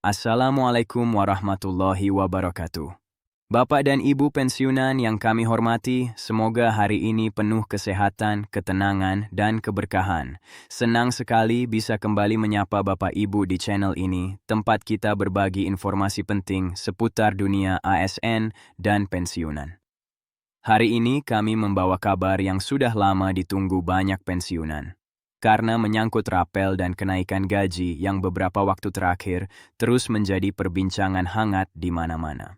Assalamualaikum warahmatullahi wabarakatuh. Bapak dan Ibu pensiunan yang kami hormati, semoga hari ini penuh kesehatan, ketenangan, dan keberkahan. Senang sekali bisa kembali menyapa Bapak Ibu di channel ini, tempat kita berbagi informasi penting seputar dunia ASN dan pensiunan. Hari ini kami membawa kabar yang sudah lama ditunggu banyak pensiunan. Karena menyangkut rapel dan kenaikan gaji yang beberapa waktu terakhir terus menjadi perbincangan hangat di mana-mana.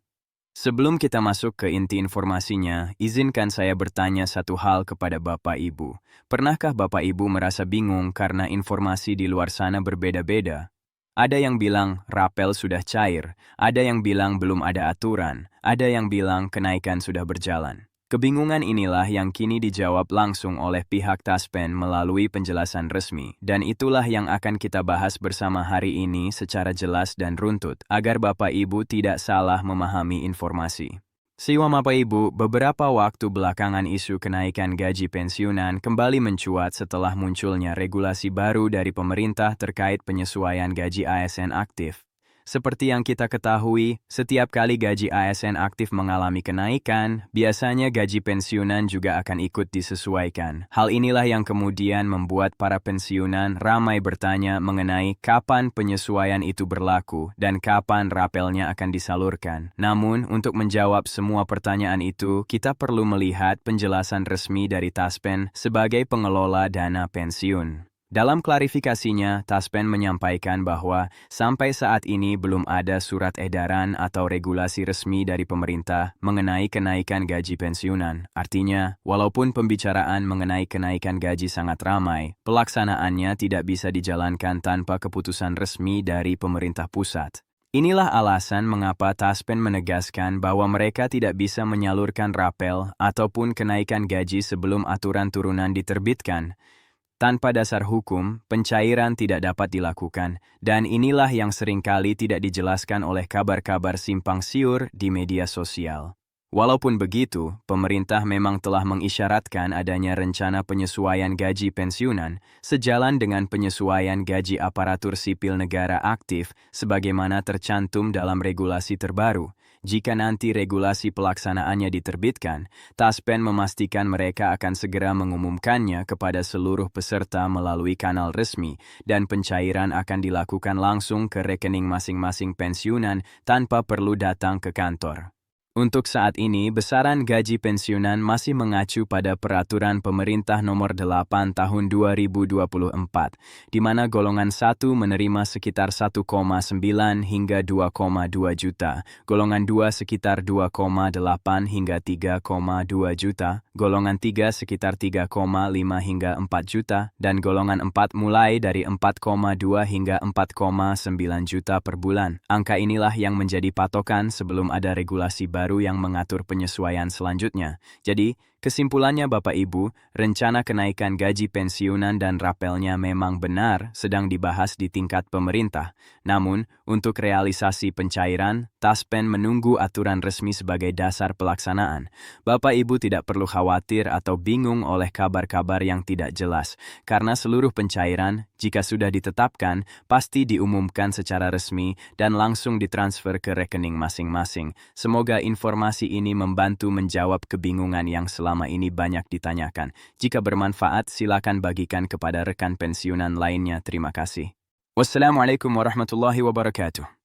Sebelum kita masuk ke inti informasinya, izinkan saya bertanya satu hal kepada Bapak Ibu. Pernahkah Bapak Ibu merasa bingung karena informasi di luar sana berbeda-beda? Ada yang bilang rapel sudah cair, ada yang bilang belum ada aturan, ada yang bilang kenaikan sudah berjalan. Kebingungan inilah yang kini dijawab langsung oleh pihak Taspen melalui penjelasan resmi, dan itulah yang akan kita bahas bersama hari ini secara jelas dan runtut, agar Bapak Ibu tidak salah memahami informasi. Siwa Bapak Ibu, beberapa waktu belakangan isu kenaikan gaji pensiunan kembali mencuat setelah munculnya regulasi baru dari pemerintah terkait penyesuaian gaji ASN aktif. Seperti yang kita ketahui, setiap kali gaji ASN aktif mengalami kenaikan, biasanya gaji pensiunan juga akan ikut disesuaikan. Hal inilah yang kemudian membuat para pensiunan ramai bertanya mengenai kapan penyesuaian itu berlaku dan kapan rapelnya akan disalurkan. Namun, untuk menjawab semua pertanyaan itu, kita perlu melihat penjelasan resmi dari Taspen sebagai pengelola dana pensiun. Dalam klarifikasinya, Taspen menyampaikan bahwa sampai saat ini belum ada surat edaran atau regulasi resmi dari pemerintah mengenai kenaikan gaji pensiunan. Artinya, walaupun pembicaraan mengenai kenaikan gaji sangat ramai, pelaksanaannya tidak bisa dijalankan tanpa keputusan resmi dari pemerintah pusat. Inilah alasan mengapa Taspen menegaskan bahwa mereka tidak bisa menyalurkan rapel ataupun kenaikan gaji sebelum aturan turunan diterbitkan. Tanpa dasar hukum, pencairan tidak dapat dilakukan, dan inilah yang seringkali tidak dijelaskan oleh kabar-kabar simpang siur di media sosial. Walaupun begitu, pemerintah memang telah mengisyaratkan adanya rencana penyesuaian gaji pensiunan sejalan dengan penyesuaian gaji aparatur sipil negara aktif sebagaimana tercantum dalam regulasi terbaru. Jika nanti regulasi pelaksanaannya diterbitkan, Taspen memastikan mereka akan segera mengumumkannya kepada seluruh peserta melalui kanal resmi dan pencairan akan dilakukan langsung ke rekening masing-masing pensiunan tanpa perlu datang ke kantor. Untuk saat ini, besaran gaji pensiunan masih mengacu pada Peraturan Pemerintah Nomor 8 Tahun 2024, di mana golongan 1 menerima sekitar 1,9 hingga 2,2 juta, golongan 2 sekitar 2,8 hingga 3,2 juta, golongan 3 sekitar 3,5 hingga 4 juta, dan golongan 4 mulai dari 4,2 hingga 4,9 juta per bulan. Angka inilah yang menjadi patokan sebelum ada regulasi baru yang mengatur penyesuaian selanjutnya. Jadi, kesimpulannya Bapak Ibu, rencana kenaikan gaji pensiunan dan rapelnya memang benar sedang dibahas di tingkat pemerintah. Namun, untuk realisasi pencairan, Taspen menunggu aturan resmi sebagai dasar pelaksanaan. Bapak Ibu tidak perlu khawatir atau bingung oleh kabar-kabar yang tidak jelas, karena seluruh pencairan, jika sudah ditetapkan, pasti diumumkan secara resmi dan langsung ditransfer ke rekening masing-masing. Semoga informasi ini membantu menjawab kebingungan yang selama ini banyak ditanyakan. Jika bermanfaat, silakan bagikan kepada rekan pensiunan lainnya. Terima kasih. Wassalamualaikum warahmatullahi wabarakatuh.